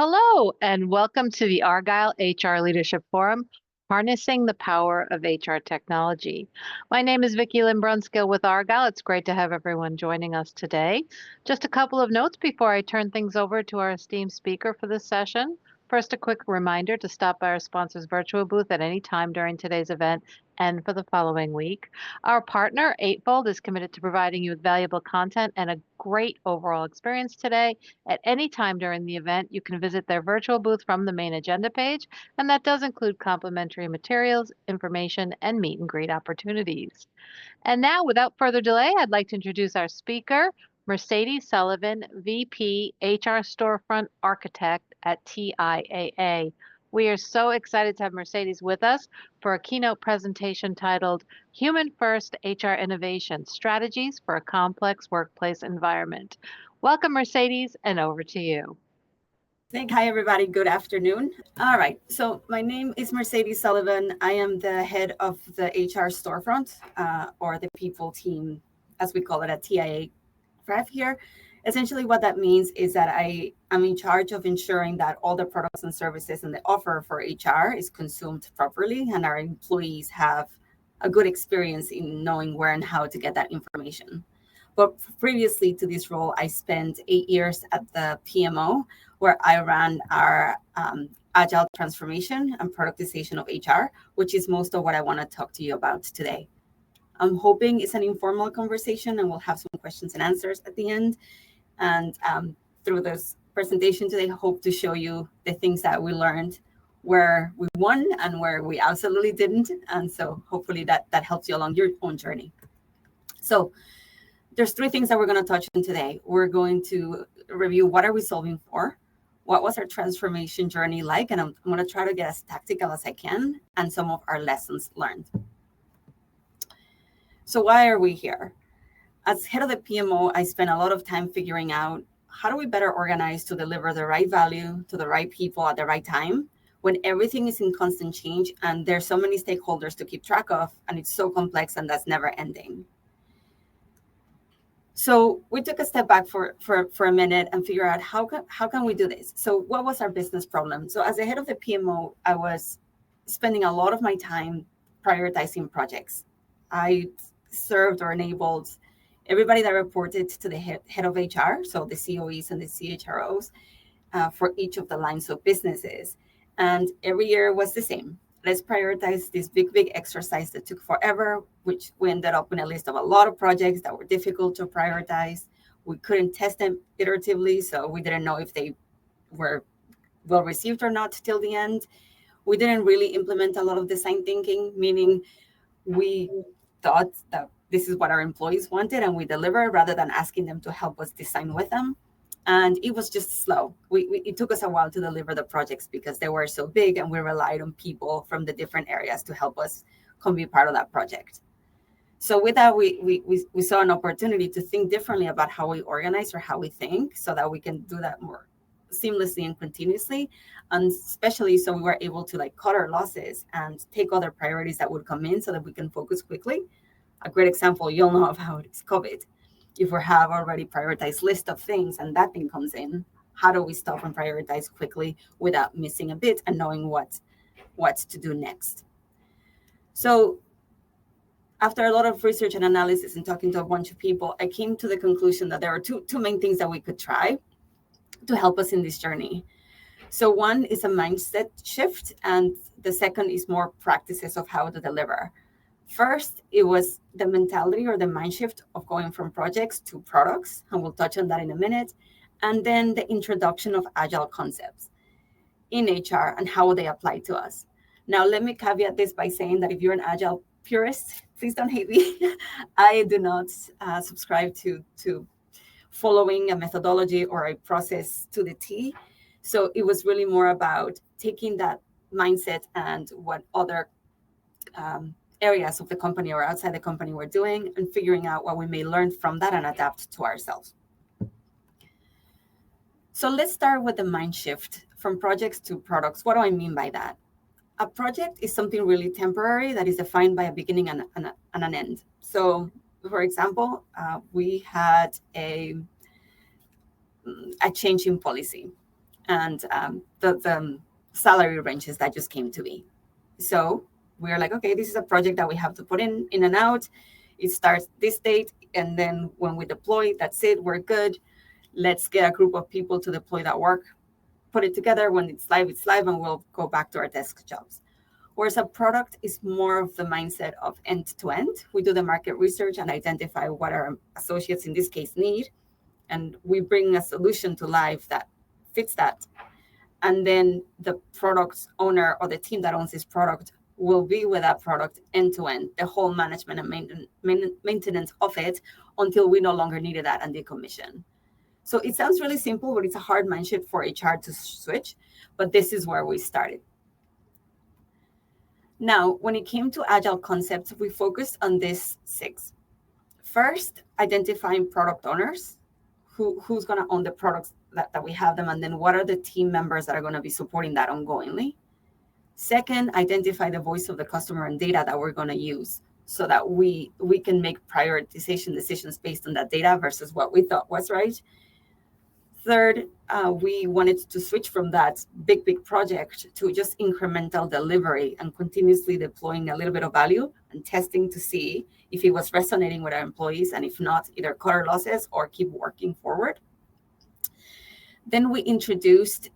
Hello, and welcome to the Argyle HR Leadership Forum, Harnessing the Power of HR Technology. My name is Vicki Limbrunskill with Argyle. It's great to have everyone joining us today. Just a couple of notes before I turn things over to our esteemed speaker for this session. First, a quick reminder to stop by our sponsor's virtual booth at any time during today's event and for the following week. Our partner, Eightfold, is committed to providing you with valuable content and a great overall experience today. At any time during the event, you can visit their virtual booth from the main agenda page, and that does include complimentary materials, information, and meet and greet opportunities. And now, without further delay, I'd like to introduce our speaker, Mercedes Sullivan, VP HR Storefront Architect at TIAA. We are so excited to have Mercedes with us for a keynote presentation titled Human First HR Innovation Strategies for a Complex Workplace Environment. Welcome, Mercedes, and over to you. Hi, everybody. Good afternoon. All right. So my name is Mercedes Sullivan. I am the head of the HR storefront, or the people team, as we call it at TIA Rev here. Essentially, what that means is that I am in charge of ensuring that all the products and services and the offer for HR is consumed properly, and our employees have a good experience in knowing where and how to get that information. But previously to this role, I spent 8 years at the PMO, where I ran our agile transformation and productization of HR, which is most of what I want to talk to you about today. I'm hoping it's an informal conversation and we'll have some questions and answers at the end. And through this presentation today, I hope to show you the things that we learned, where we won and where we absolutely didn't. And so hopefully that helps you along your own journey. So there's 3 things that we're going to touch on today. We're going to review what are we solving for, what was our transformation journey like, and I'm going to try to get as tactical as I can, and some of our lessons learned. So why are we here? As head of the PMO, I spent a lot of time figuring out how do we better organize to deliver the right value to the right people at the right time when everything is in constant change and there's so many stakeholders to keep track of, and it's so complex and that's never ending. So we took a step back for a minute and figure out how can we do this? So what was our business problem? So as the head of the PMO, I was spending a lot of my time prioritizing projects. I served or enabled everybody that reported to the head of HR, so the COEs and the CHROs, for each of the lines of businesses. And every year was the same. Let's prioritize this big exercise that took forever, which we ended up in a list of a lot of projects that were difficult to prioritize. We couldn't test them iteratively, so we didn't know if they were well received or not till the end. We didn't really implement a lot of design thinking, meaning we thought that this is what our employees wanted and we delivered rather than asking them to help us design with them. And it was just slow. It took us a while to deliver the projects because they were so big and we relied on people from the different areas to help us come be part of that project. So with that, we saw an opportunity to think differently about how we organize or how we think so that we can do that more seamlessly and continuously. And especially so we were able to cut our losses and take other priorities that would come in so that we can focus quickly. A great example, you'll know about is COVID. If we have already prioritized list of things and that thing comes in, how do we stop and prioritize quickly without missing a bit and knowing what to do next? So after a lot of research and analysis and talking to a bunch of people, I came to the conclusion that there are two main things that we could try to help us in this journey. So one is a mindset shift, and the second is more practices of how to deliver. First, it was the mentality or the mind shift of going from projects to products, and we'll touch on that in a minute. And then the introduction of agile concepts in HR and how they apply to us. Now, let me caveat this by saying that if you're an agile purist, please don't hate me. I do not subscribe to following a methodology or a process to the T. So it was really more about taking that mindset and what other areas of the company or outside the company we're doing and figuring out what we may learn from that and adapt to ourselves. So let's start with the mind shift from projects to products. What do I mean by that? A project is something really temporary that is defined by a beginning and an end. So for example, we had a change in policy. and the salary ranges that just came to be. So we are like, okay, this is a project that we have to put in and out. It starts this date, and then when we deploy, that's it, we're good. Let's get a group of people to deploy that work, put it together. When it's live, and we'll go back to our desk jobs. Whereas a product is more of the mindset of end to end. We do the market research and identify what our associates in this case need, and we bring a solution to life that fits that. And then the product owner or the team that owns this product will be with that product end to end, the whole management and maintenance of it, until we no longer needed that and decommission. So it sounds really simple, but it's a hard mindset for HR to switch. But this is where we started. Now, when it came to agile concepts, we focused on these 6. First, identifying product owners, who's going to own the products that we have them, and then what are the team members that are going to be supporting that ongoingly. Second, identify the voice of the customer and data that we're going to use so that we can make prioritization decisions based on that data versus what we thought was right. Third, we wanted to switch from that big project to just incremental delivery and continuously deploying a little bit of value and testing to see if it was resonating with our employees, and if not, either cut our losses or keep working forward. Then we introduced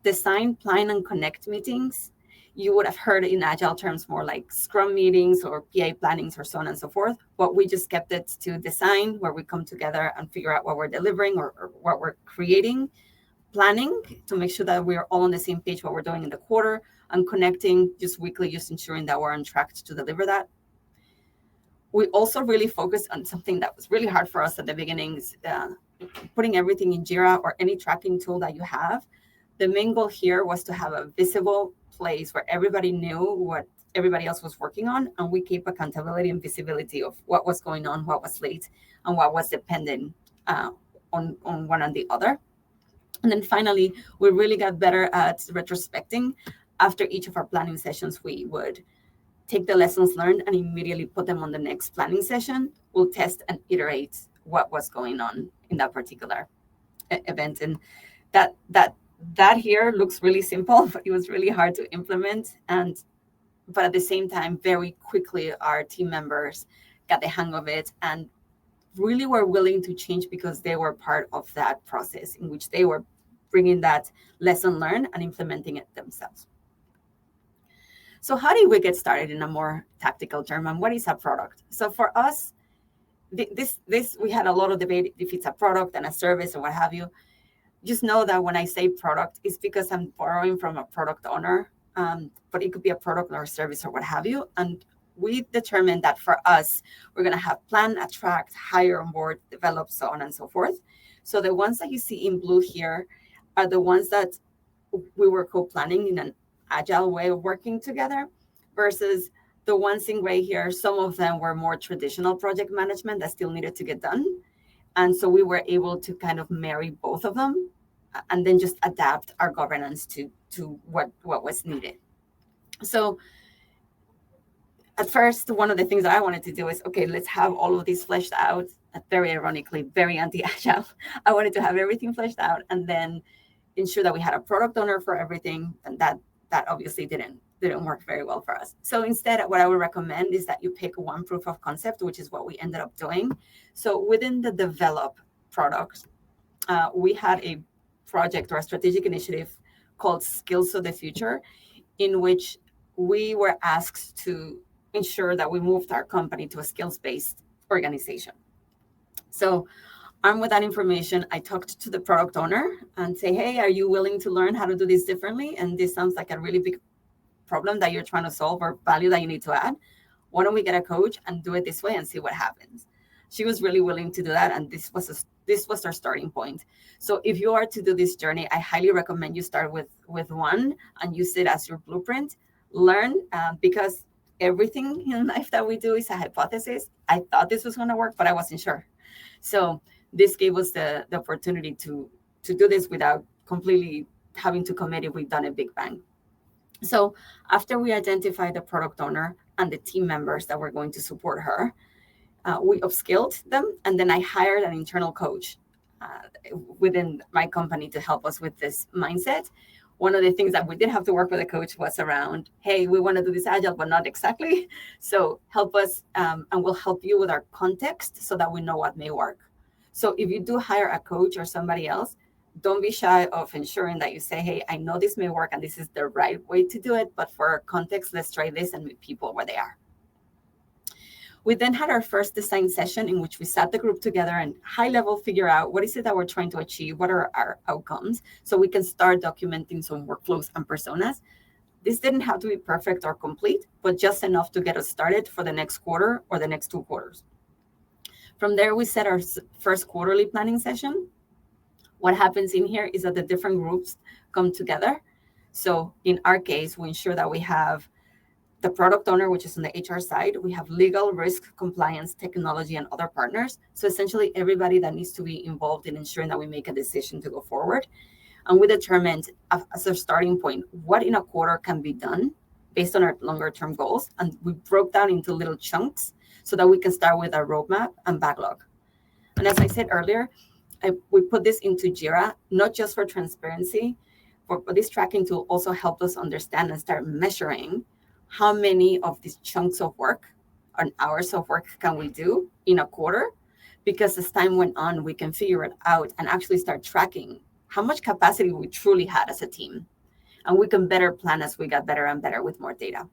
design, plan, and connect meetings. You would have heard in agile terms more like scrum meetings or PA plannings or so on and so forth, but we just kept it to design, where we come together and figure out what we're delivering or what we're creating. Planning, to make sure that we're all on the same page what we're doing in the quarter, and connecting just weekly, just ensuring that we're on track to deliver that. We also really focused on something that was really hard for us at the beginnings, putting everything in Jira or any tracking tool that you have. The main goal here was to have a visible place where everybody knew what everybody else was working on, and we keep accountability and visibility of what was going on, what was late, and what was dependent on one and the other. And then finally, we really got better at retrospecting. After each of our planning sessions, we would take the lessons learned and immediately put them on the next planning session. We'll test and iterate what was going on in that particular event. And that here looks really simple, but it was really hard to implement. But at the same time, very quickly, our team members got the hang of it and really were willing to change because they were part of that process in which they were bringing that lesson learned and implementing it themselves. So how did we get started in a more tactical term, and what is a product? So for us, this we had a lot of debate if it's a product and a service or what have you. Just know that when I say product, it's because I'm borrowing from a product owner, but it could be a product or a service or what have you. And we determined that for us, we're going to have plan, attract, hire on board, develop, so on and so forth. So the ones that you see in blue here are the ones that we were co-planning in an agile way of working together, versus the ones in gray here. Some of them were more traditional project management that still needed to get done. And so we were able to kind of marry both of them and then just adapt our governance to what was needed. So at first, one of the things that I wanted to do is, okay, let's have all of these fleshed out. Very ironically, very anti-agile. I wanted to have everything fleshed out and then ensure that we had a product owner for everything. And that obviously didn't work very well for us. So instead, what I would recommend is that you pick one proof of concept, which is what we ended up doing. So within the develop product, we had a project or a strategic initiative called Skills of the Future, in which we were asked to ensure that we moved our company to a skills-based organization. So armed with that information, I talked to the product owner and say, hey, are you willing to learn how to do this differently? And this sounds like a really big problem that you're trying to solve or value that you need to add. Why don't we get a coach and do it this way and see what happens? She was really willing to do that, and this was our starting point. So if you are to do this journey, I highly recommend you start with one and use it as your blueprint. Learn, because everything in life that we do is a hypothesis. I thought this was going to work, but I wasn't sure. So this gave us the opportunity to do this without completely having to commit if we've done a big bang. So after we identified the product owner and the team members that were going to support her, we upskilled them, and then I hired an internal coach within my company to help us with this mindset. One of the things that we did have to work with a coach was around, hey, we want to do this agile, but not exactly. So help us, and we'll help you with our context so that we know what may work. So if you do hire a coach or somebody else, don't be shy of ensuring that you say, hey, I know this may work and this is the right way to do it, but for context, let's try this and meet people where they are. We then had our first design session in which we sat the group together and high level figure out what is it that we're trying to achieve, what are our outcomes, so we can start documenting some workflows and personas. This didn't have to be perfect or complete, but just enough to get us started for the next quarter or the next 2 quarters. From there, we set our first quarterly planning session. What happens in here is that the different groups come together. So in our case, we ensure that we have the product owner, which is on the HR side. We have legal, risk, compliance, technology, and other partners. So essentially everybody that needs to be involved in ensuring that we make a decision to go forward. And we determined as a starting point, what in a quarter can be done based on our longer term goals. And we broke down into little chunks so that we can start with our roadmap and backlog. And as I said earlier, we put this into Jira, not just for transparency, but this tracking tool also helped us understand and start measuring how many of these chunks of work and hours of work can we do in a quarter? Because as time went on, we can figure it out and actually start tracking how much capacity we truly had as a team. And we can better plan as we got better and better with more data.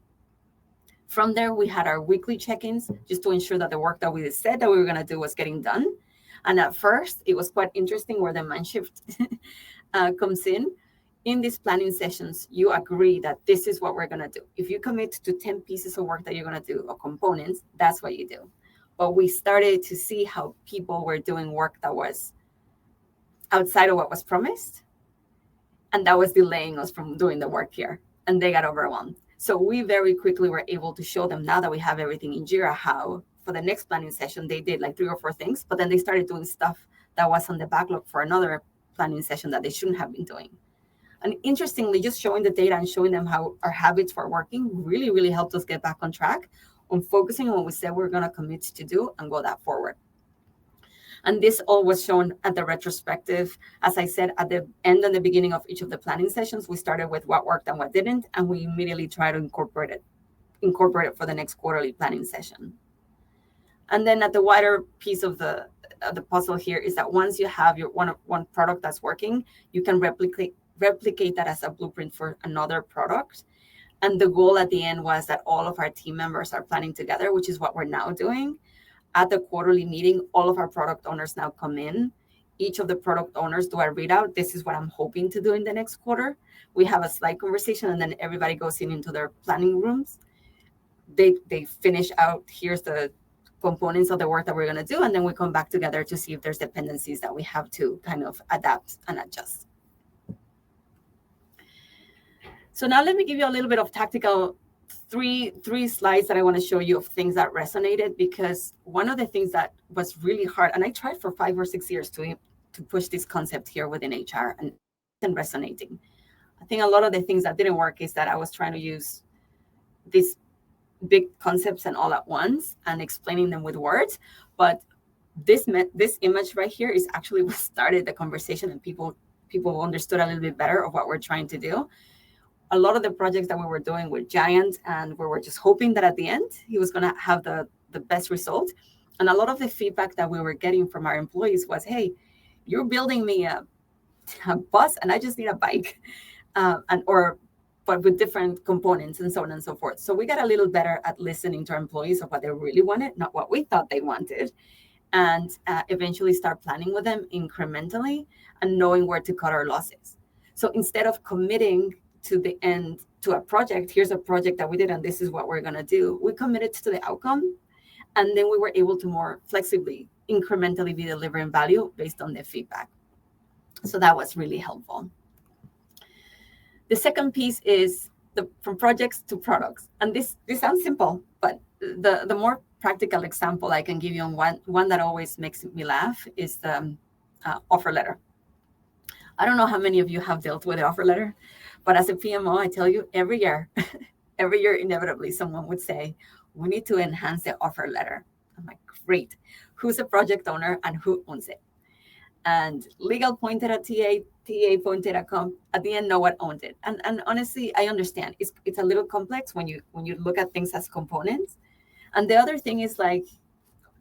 From there, we had our weekly check-ins just to ensure that the work that we said that we were going to do was getting done. And at first, it was quite interesting where the mind shift comes in. In these planning sessions, you agree that this is what we're going to do. If you commit to 10 pieces of work that you're going to do or components, that's what you do. But we started to see how people were doing work that was outside of what was promised. And that was delaying us from doing the work here. And they got overwhelmed. So we very quickly were able to show them, now that we have everything in Jira, how for the next planning session, they did like 3 or 4 things, but then they started doing stuff that was on the backlog for another planning session that they shouldn't have been doing. And interestingly, just showing the data and showing them how our habits were working really, really helped us get back on track on focusing on what we said we're going to commit to do and go that forward. And this all was shown at the retrospective. As I said, at the end and the beginning of each of the planning sessions, we started with what worked and what didn't, and we immediately tried to incorporate it for the next quarterly planning session. And then at the wider piece of the puzzle here is that once you have your one product that's working, you can replicate that as a blueprint for another product. And the goal at the end was that all of our team members are planning together, which is what we're now doing. At the quarterly meeting, all of our product owners now come in. Each of the product owners do a readout. This is what I'm hoping to do in the next quarter. We have a slide conversation, and then everybody goes into their planning rooms. They finish out, here's the components of the work that we're going to do, and then we come back together to see if there's dependencies that we have to kind of adapt and adjust. So now let me give you a little bit of tactical three slides that I want to show you of things that resonated, because one of the things that was really hard, and I tried for 5 or 6 years to push this concept here within HR and resonating. I think a lot of the things that didn't work is that I was trying to use these big concepts and all at once and explaining them with words. But this image right here is actually what started the conversation, and people understood a little bit better of what we're trying to do. A lot of the projects that we were doing were giant, and we were just hoping that at the end he was going to have the best result. And a lot of the feedback that we were getting from our employees was, hey, you're building me a bus and I just need a bike, but with different components and so on and so forth. So we got a little better at listening to our employees of what they really wanted, not what we thought they wanted, and eventually start planning with them incrementally and knowing where to cut our losses. So instead of committing to the end to a project, here's a project that we did and this is what we're going to do, we committed to the outcome, and then we were able to more flexibly, incrementally be delivering value based on the feedback. So that was really helpful. The second piece is from projects to products. And this sounds simple, but the more practical example I can give you on one that always makes me laugh is the offer letter. I don't know how many of you have dealt with the offer letter, but as a PMO, I tell you, every year, inevitably, someone would say, we need to enhance the offer letter. I'm like, great. Who's a project owner and who owns it? and legal pointed at TA pointed at comp. At the end, no one owned it. And honestly, I understand it's a little complex when you look at things as components. And the other thing is, like,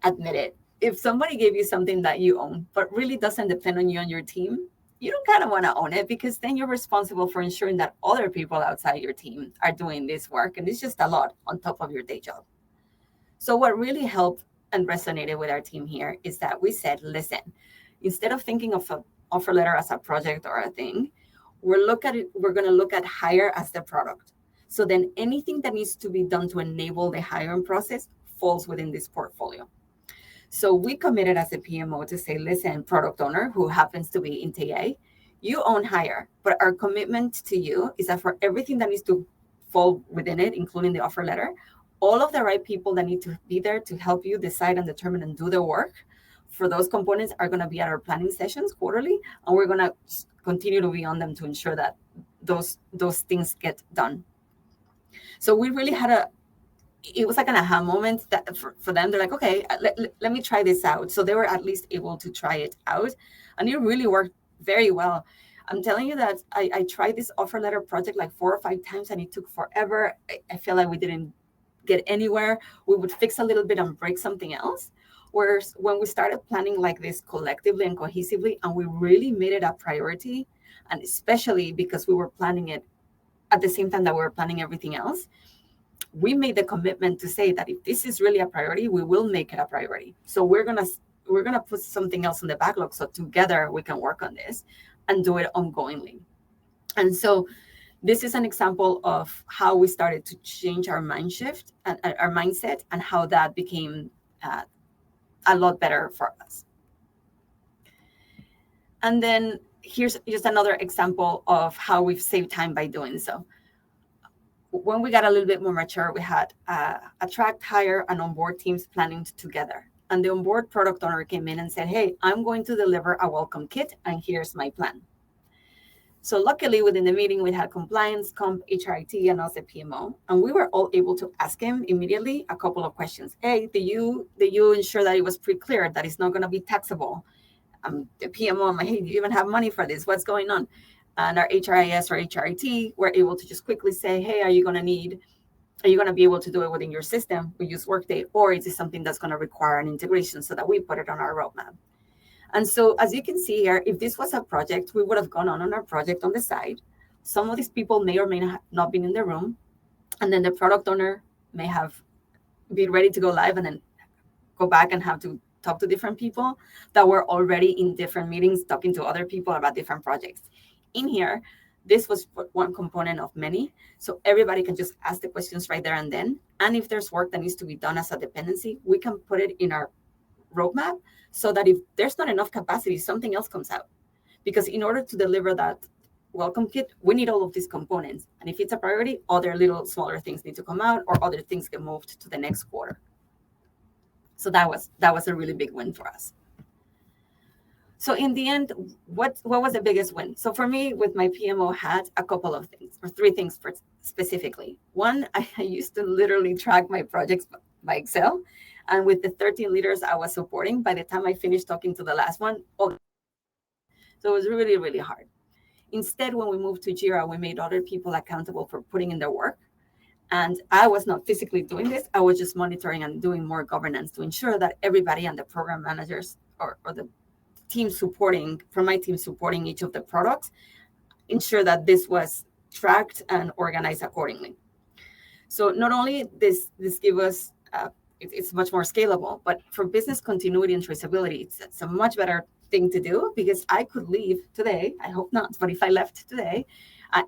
admit it. If somebody gave you something that you own, but really doesn't depend on you and your team, you don't kind of want to own it, because then you're responsible for ensuring that other people outside your team are doing this work. And it's just a lot on top of your day job. So what really helped and resonated with our team here is that we said, listen, instead of thinking of an offer letter as a project or a thing, we're going to look at hire as the product. So then anything that needs to be done to enable the hiring process falls within this portfolio. So we committed as a PMO to say, listen, product owner, who happens to be in TA, you own hire, but our commitment to you is that for everything that needs to fall within it, including the offer letter, all of the right people that need to be there to help you decide and determine and do the work for those components are going to be at our planning sessions quarterly, and we're going to continue to be on them to ensure that those things get done. So we really had it was like an aha moment that for them. They're like, okay, let me try this out. So they were at least able to try it out, and it really worked very well. I'm telling you that I tried this offer letter project like 4 or 5 times, and it took forever. I feel like we didn't get anywhere. We would fix a little bit and break something else. Whereas when we started planning like this collectively and cohesively, and we really made it a priority, and especially because we were planning it at the same time that we were planning everything else, we made the commitment to say that if this is really a priority, we will make it a priority. So we're gonna put something else in the backlog, so together we can work on this and do it ongoingly. And so this is an example of how we started to change our mindset and how that became a lot better for us. And then here's just another example of how we've saved time by doing so. When we got a little bit more mature, we had attract, hire, and onboard teams planning together. And the onboard product owner came in and said, hey, I'm going to deliver a welcome kit, and here's my plan. So luckily, within the meeting, we had compliance, comp, HRIT, and also PMO. And we were all able to ask him immediately a couple of questions. Hey, did you ensure that it was pretty clear that it's not going to be taxable? The PMO, I'm like, hey, do you even have money for this? What's going on? And our HRIS or HRIT were able to just quickly say, hey, are you going to be able to do it within your system? We use Workday, or is it something that's going to require an integration, so that we put it on our roadmap? And so as you can see here, if this was a project, we would have gone on our project on the side. Some of these people may or may not been in the room. And then the product owner may have been ready to go live and then go back and have to talk to different people that were already in different meetings, talking to other people about different projects. In here, this was one component of many. So everybody can just ask the questions right there and then. And if there's work that needs to be done as a dependency, we can put it in our roadmap, so that if there's not enough capacity, something else comes out. Because in order to deliver that welcome kit, we need all of these components. And if it's a priority, other little smaller things need to come out, or other things get moved to the next quarter. So that was a really big win for us. So in the end, what was the biggest win? So for me, with my PMO hat, a couple of things, or 3 things specifically. One, I used to literally track my projects by Excel. And with the 13 leaders I was supporting, by the time I finished talking to the last one, so it was really, really hard. Instead, when we moved to Jira, we made other people accountable for putting in their work. And I was not physically doing this. I was just monitoring and doing more governance to ensure that everybody and the program managers or the team supporting, from my team supporting each of the products, ensure that this was tracked and organized accordingly. So not only this give us it's much more scalable, but for business continuity and traceability, it's a much better thing to do, because I could leave today. I hope not, but if I left today,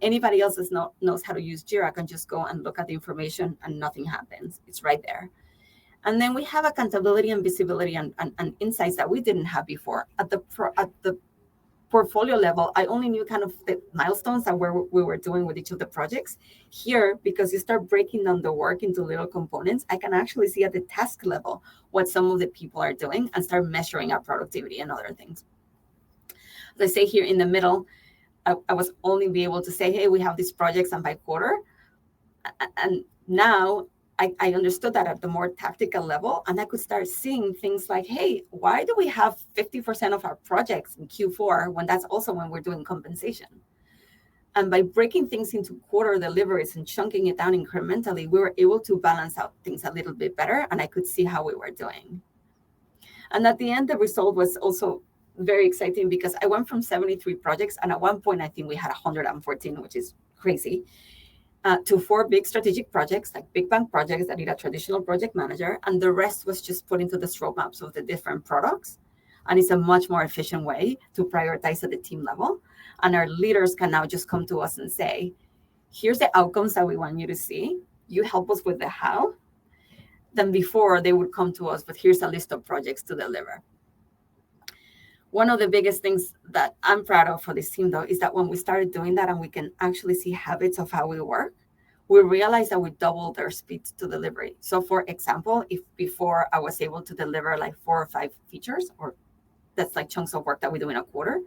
anybody else knows how to use Jira can just go and look at the information and nothing happens. It's right there. And then we have accountability and visibility and insights that we didn't have before. At the portfolio level, I only knew kind of the milestones that we were doing with each of the projects. Here, because you start breaking down the work into little components, I can actually see at the task level what some of the people are doing and start measuring our productivity and other things. As I say here in the middle, I was only be able to say, hey, we have these projects and by quarter. And now I understood that at the more tactical level, and I could start seeing things like, hey, why do we have 50% of our projects in Q4 when that's also when we're doing compensation? And by breaking things into quarter deliveries and chunking it down incrementally, we were able to balance out things a little bit better, and I could see how we were doing. And at the end, the result was also very exciting because I went from 73 projects, and at one point, I think we had 114, which is crazy, to 4 big strategic projects, like big bang projects that need a traditional project manager, and the rest was just put into the stroke maps of the different products. And it's a much more efficient way to prioritize at the team level. And our leaders can now just come to us and say, here's the outcomes that we want you to see. You help us with the how. Then before they would come to us, but here's a list of projects to deliver. One of the biggest things that I'm proud of for this team, though, is that when we started doing that and we can actually see habits of how we work, we realized that we doubled their speed to delivery. So for example, if before I was able to deliver like 4 or 5 features, or that's like chunks of work that we do in a quarter,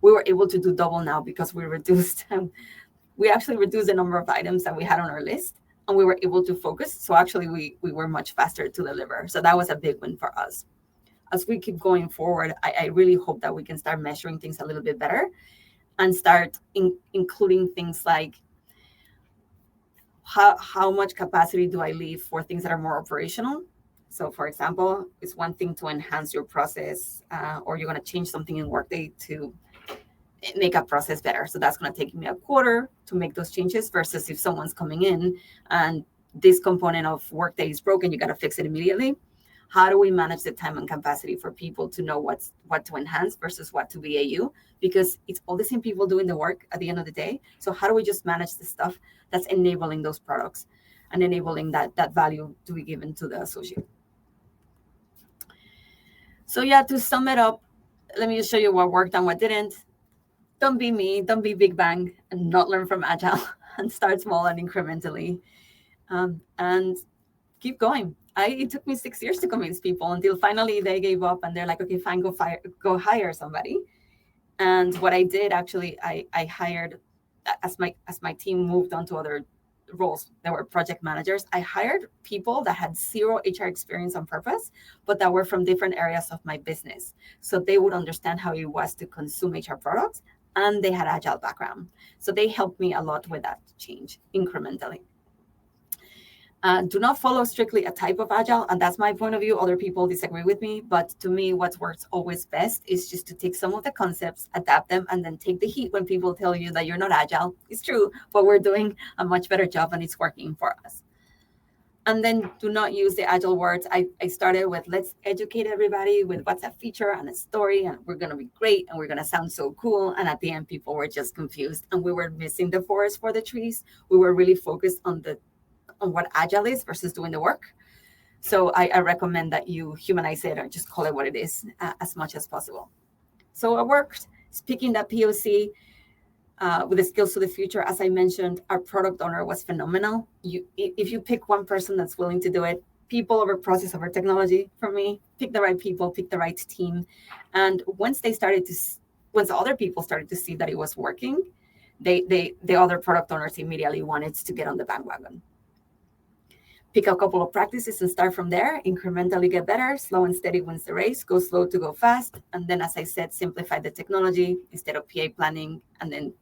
we were able to do double now because we actually reduced the number of items that we had on our list, and we were able to focus. So actually we were much faster to deliver. So that was a big win for us. As we keep going forward, I really hope that we can start measuring things a little bit better and start including things like how much capacity do I leave for things that are more operational. So for example, it's one thing to enhance your process, or you're going to change something in Workday to make a process better. So that's going to take me a quarter to make those changes, versus if someone's coming in and this component of Workday is broken, you got to fix it immediately. How do we manage the time and capacity for people to know what to enhance versus what to BAU? Because it's all the same people doing the work at the end of the day. So how do we just manage the stuff that's enabling those products and enabling that value to be given to the associate? So yeah, to sum it up, let me just show you what worked and what didn't. Don't be me, don't be Big Bang and not learn from Agile, and start small and incrementally, and keep going. It took me 6 years to convince people until finally they gave up and they're like, okay, fine, go hire somebody. And what I did actually, I hired, as my team moved on to other roles, there were project managers. I hired people that had 0 HR experience on purpose, but that were from different areas of my business. So they would understand how it was to consume HR products, and they had Agile background. So they helped me a lot with that change incrementally. Do not follow strictly a type of Agile, and that's my point of view. Other people disagree with me, but to me, what works always best is just to take some of the concepts, adapt them, and then take the heat when people tell you that you're not Agile. It's true, but we're doing a much better job and it's working for us. And then do not use the Agile words. I started with, let's educate everybody with what's a feature and a story, and we're going to be great, and we're going to sound so cool. And at the end, people were just confused, and we were missing the forest for the trees. We were really focused on what Agile is versus doing the work. So I recommend that you humanize it or just call it what it is as much as possible. So it worked. Speaking that POC with the skills to the future, as I mentioned, our product owner was phenomenal. If you pick one person that's willing to do it, people over process over technology, for me, pick the right people, pick the right team. And once other people started to see that it was working, the other product owners immediately wanted to get on the bandwagon. Pick a couple of practices and start from there. Incrementally get better. Slow and steady wins the race. Go slow to go fast. And then, as I said, simplify the technology. Instead of PA planning and then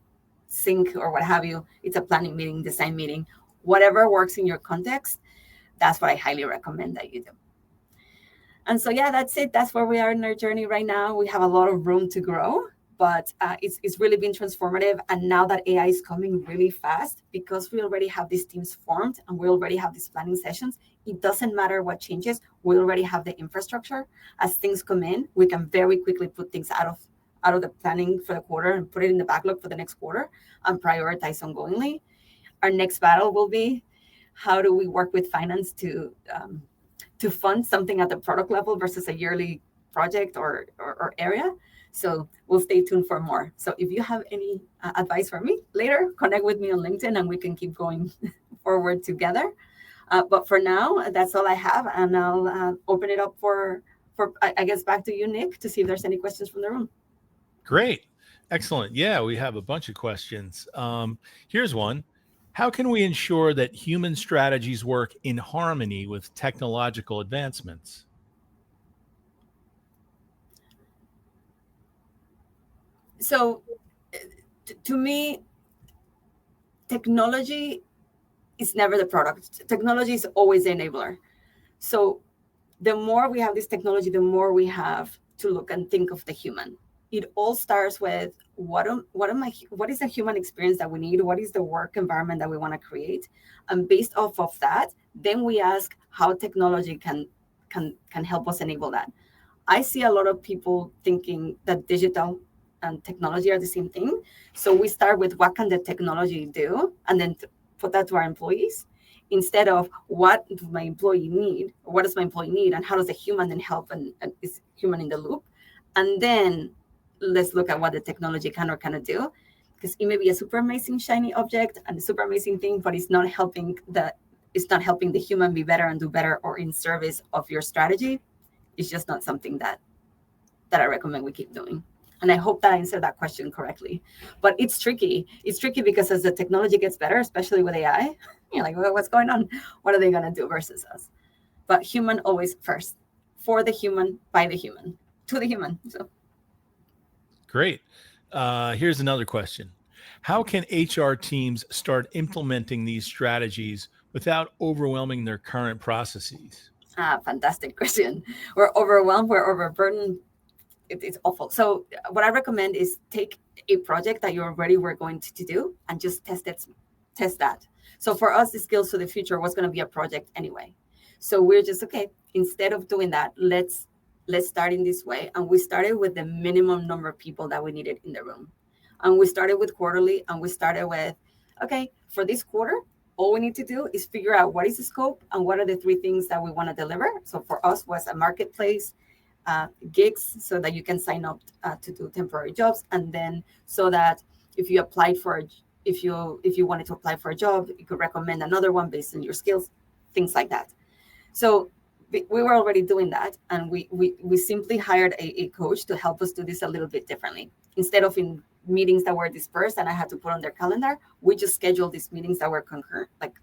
sync or what have you, it's a planning meeting, design meeting. Whatever works in your context, that's what I highly recommend that you do. And so, yeah, that's it. That's where we are in our journey right now. We have a lot of room to grow, but it's really been transformative. And now that AI is coming really fast, because we already have these teams formed and we already have these planning sessions, it doesn't matter what changes. We already have the infrastructure. As things come in, we can very quickly put things out of the planning for the quarter and put it in the backlog for the next quarter and prioritize ongoingly. Our next battle will be, how do we work with finance to fund something at the product level versus a yearly project or area? So we'll stay tuned for more. So if you have any advice for me later, connect with me on LinkedIn and we can keep going forward together. But for now, that's all I have. And I'll open it up for I guess, back to you, Nick, to see if there's any questions from the room. Great. Excellent. Yeah, we have a bunch of questions. Here's one. How can we ensure that human strategies work in harmony with technological advancements? So, to me, technology is never the product. Technology is always the enabler. So the more we have this technology, the more we have to look and think of the human. It all starts with what is the human experience that we need? What is the work environment that we want to create? And based off of that, then we ask how technology can help us enable that. I see a lot of people thinking that digital and technology are the same thing. So we start with what can the technology do, and then put that to our employees instead of what does my employee need, what does my employee need, and how does the human then help, and is human in the loop, and then let's look at what the technology can or cannot do, because it may be a super amazing shiny object and a super amazing thing, but it's not helping the human be better and do better or in service of your strategy. It's just not something that I recommend we keep doing. And I hope that I answered that question correctly. But it's tricky. It's tricky because as the technology gets better, especially with AI, you're like, well, what's going on? What are they going to do versus us? But human always first, for the human, by the human, to the human. So Great. Here's another question. How can HR teams start implementing these strategies without overwhelming their current processes? fantastic question. We're overwhelmed, we're overburdened. It's awful. So what I recommend is take a project that you already were going to do and just test that. So for us, the skills for the future was going to be a project anyway. So we're just okay. Instead of doing that, let's start in this way. And we started with the minimum number of people that we needed in the room. And we started with quarterly, and we started with, okay, for this quarter, all we need to do is figure out what is the scope and what are the three things that we want to deliver. So for us was a marketplace, gigs, so that you can sign up to do temporary jobs, and then so that if you wanted to apply for a job, you could recommend another one based on your skills, things like that. So we were already doing that, and we simply hired a coach to help us do this a little bit differently. Instead of in meetings that were dispersed and I had to put on their calendar, we just scheduled these meetings that were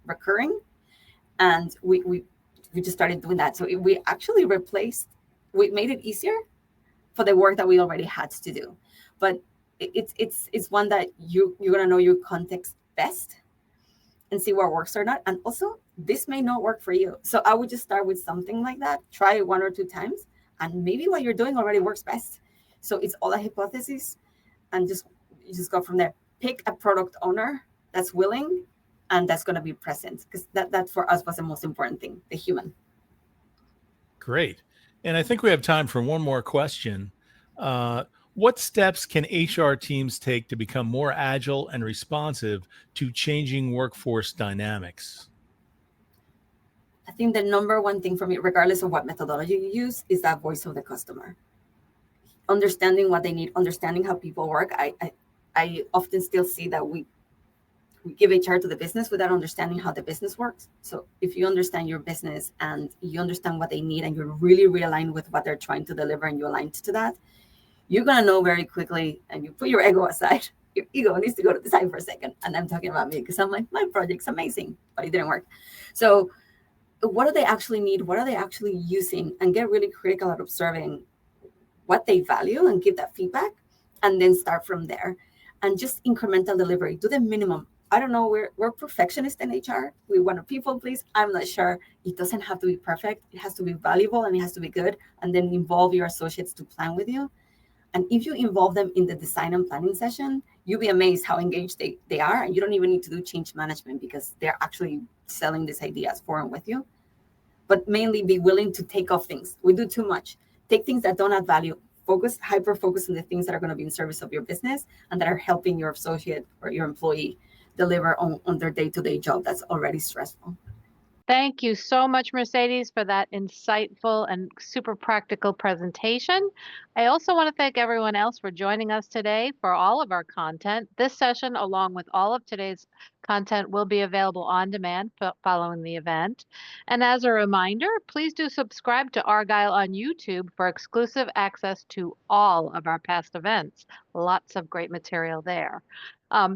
recurring, and we just started doing that. So we actually we made it easier for the work that we already had to do. But it's one that you're gonna know your context best and see what works or not. And also, this may not work for you. So I would just start with something like that, try it 1 or 2 times, and maybe what you're doing already works best. So it's all a hypothesis, and you just go from there. Pick a product owner that's willing and that's going to be present, because that for us was the most important thing, the human. Great. And I think we have time for one more question. What steps can HR teams take to become more agile and responsive to changing workforce dynamics? I think the number one thing for me, regardless of what methodology you use, is that voice of the customer. Understanding what they need, understanding how people work. I often still see that we give HR to the business without understanding how the business works. So if you understand your business and you understand what they need and you're really realigned with what they're trying to deliver and you aligned to that, you're going to know very quickly, and you put your ego aside. Your ego needs to go to the side for a second. And I'm talking about me because I'm like, my project's amazing, but it didn't work. So what do they actually need? What are they actually using? And get really critical at observing what they value and give that feedback, and then start from there. And just incremental delivery, do the minimum. I don't know, we're perfectionists in HR. We want to people please. I'm not sure. It doesn't have to be perfect. It has to be valuable and it has to be good. And then involve your associates to plan with you. And if you involve them in the design and planning session, you'll be amazed how engaged they are. And you don't even need to do change management because they're actually selling these ideas for and with you. But mainly be willing to take off things. We do too much. Take things that don't add value. Hyper focus on the things that are going to be in service of your business and that are helping your associate or your employee deliver on their day-to-day job that's already stressful. Thank you so much, Mercedes, for that insightful and super practical presentation. I also want to thank everyone else for joining us today for all of our content. This session, along with all of today's Content will be available on demand following the event. And as a reminder, please do subscribe to Argyle on YouTube for exclusive access to all of our past events. Lots of great material there.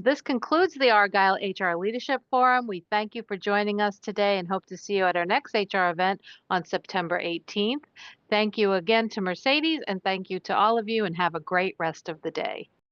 This concludes the Argyle HR Leadership Forum. We thank you for joining us today and hope to see you at our next HR event on September 18th. Thank you again to Mercedes, and thank you to all of you, and have a great rest of the day.